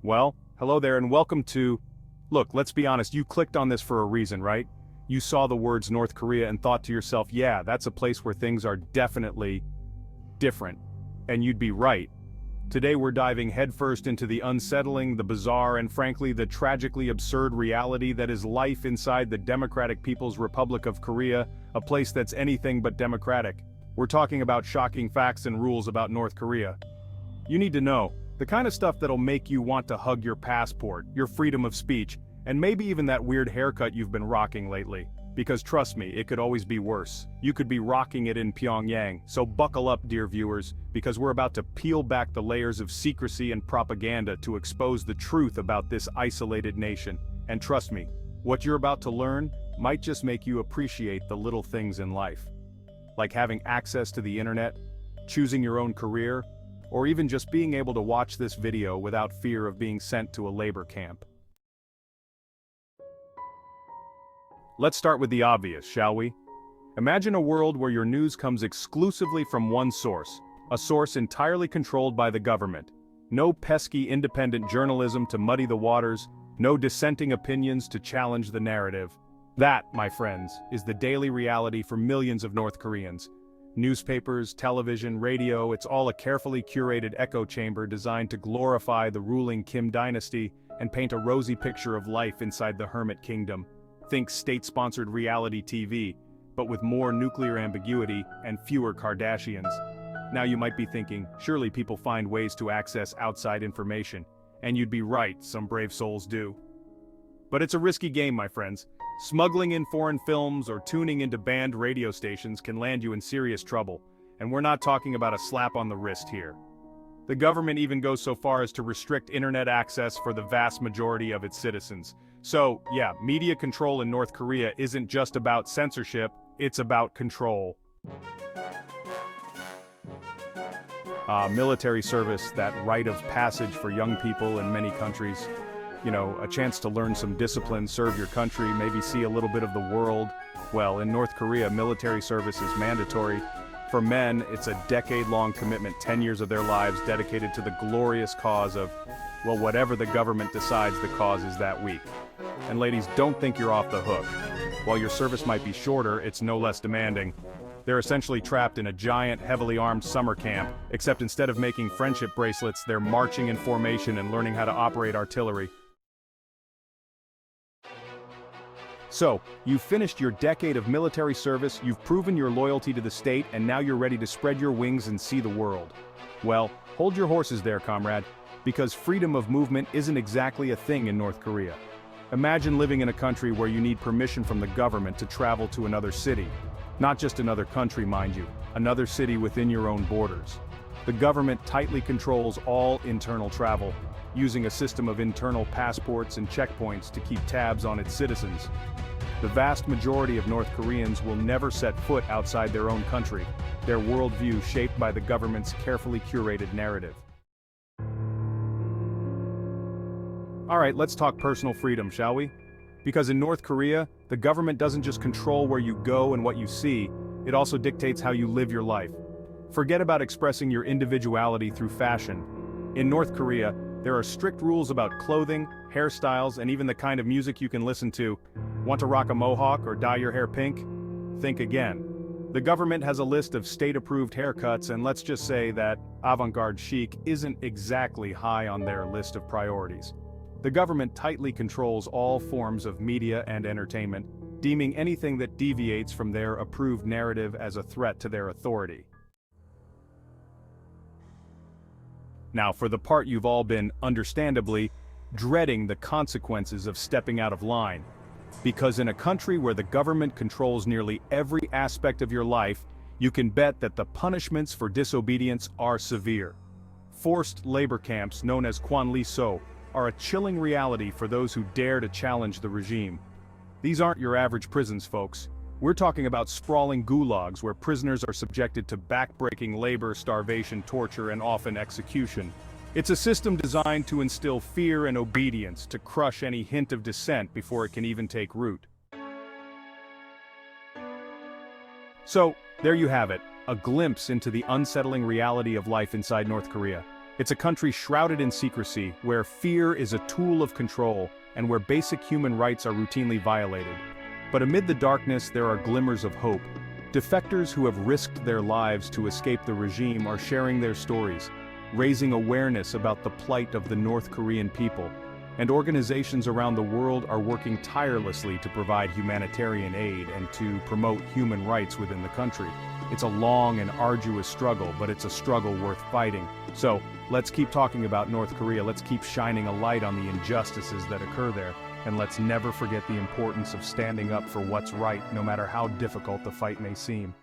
Well, hello there and welcome to... Look, let's be honest, you clicked on this for a reason, right? You saw the words North Korea and thought to yourself, yeah, that's a place where things are definitely different. And you'd be right. Today we're diving headfirst into the unsettling, the bizarre, and frankly the tragically absurd reality that is life inside the Democratic People's Republic of Korea, a place that's anything but democratic. We're talking about shocking facts and rules about North Korea. You need to know, the kind of stuff that'll make you want to hug your passport, your freedom of speech, and maybe even that weird haircut you've been rocking lately. Because trust me, it could always be worse. You could be rocking it in Pyongyang, so buckle up, dear viewers, because we're about to peel back the layers of secrecy and propaganda to expose the truth about this isolated nation. And trust me, what you're about to learn might just make you appreciate the little things in life. Like having access to the internet, choosing your own career, or even just being able to watch this video without fear of being sent to a labor camp. Let's start with the obvious, shall we? Imagine a world where your news comes exclusively from one source, a source entirely controlled by the government. No pesky independent journalism to muddy the waters, no dissenting opinions to challenge the narrative. That, my friends, is the daily reality for millions of North Koreans. Newspapers, television, radio, it's all a carefully curated echo chamber designed to glorify the ruling Kim dynasty and paint a rosy picture of life inside the hermit kingdom. Think state-sponsored reality TV, but with more nuclear ambiguity and fewer Kardashians. Now you might be thinking, surely people find ways to access outside information, and you'd be right, some brave souls do. But it's a risky game, my friends. Smuggling in foreign films or tuning into banned radio stations can land you in serious trouble, and we're not talking about a slap on the wrist here. The government even goes so far as to restrict internet access for the vast majority of its citizens. So, yeah, media control in North Korea isn't just about censorship, it's about control. Military service, that rite of passage for young people in many countries. You know, a chance to learn some discipline, serve your country, maybe see a little bit of the world. Well, in North Korea, military service is mandatory. For men, it's a decade-long commitment, 10 years of their lives dedicated to the glorious cause of, well, whatever the government decides the cause is that week. And ladies, don't think you're off the hook. While your service might be shorter, it's no less demanding. They're essentially trapped in a giant, heavily armed summer camp, except instead of making friendship bracelets, they're marching in formation and learning how to operate artillery. So, you've finished your decade of military service, you've proven your loyalty to the state, and now you're ready to spread your wings and see the world. Well, hold your horses there, comrade, because freedom of movement isn't exactly a thing in North Korea. Imagine living in a country where you need permission from the government to travel to another city. Not just another country, mind you, another city within your own borders. The government tightly controls all internal travel, using a system of internal passports and checkpoints to keep tabs on its citizens. The vast majority of North Koreans will never set foot outside their own country, their worldview shaped by the government's carefully curated narrative. Alright, let's talk personal freedom, shall we? Because in North Korea, the government doesn't just control where you go and what you see, it also dictates how you live your life. Forget about expressing your individuality through fashion. In North Korea, there are strict rules about clothing, hairstyles, and even the kind of music you can listen to. Want to rock a mohawk or dye your hair pink? Think again. The government has a list of state-approved haircuts, and let's just say that avant-garde chic isn't exactly high on their list of priorities. The government tightly controls all forms of media and entertainment, deeming anything that deviates from their approved narrative as a threat to their authority. Now, for the part you've all been, understandably, dreading the consequences of stepping out of line. Because in a country where the government controls nearly every aspect of your life, you can bet that the punishments for disobedience are severe. Forced labor camps, known as kwanliso, are a chilling reality for those who dare to challenge the regime. These aren't your average prisons, folks. We're talking about sprawling gulags where prisoners are subjected to back-breaking labor, starvation, torture, and often execution. It's a system designed to instill fear and obedience, to crush any hint of dissent before it can even take root. So, there you have it, a glimpse into the unsettling reality of life inside North Korea. It's a country shrouded in secrecy, where fear is a tool of control, and where basic human rights are routinely violated. But amid the darkness, there are glimmers of hope. Defectors who have risked their lives to escape the regime are sharing their stories, raising awareness about the plight of the North Korean people. And organizations around the world are working tirelessly to provide humanitarian aid and to promote human rights within the country. It's a long and arduous struggle, but it's a struggle worth fighting. So, let's keep talking about North Korea, let's keep shining a light on the injustices that occur there, and let's never forget the importance of standing up for what's right, no matter how difficult the fight may seem.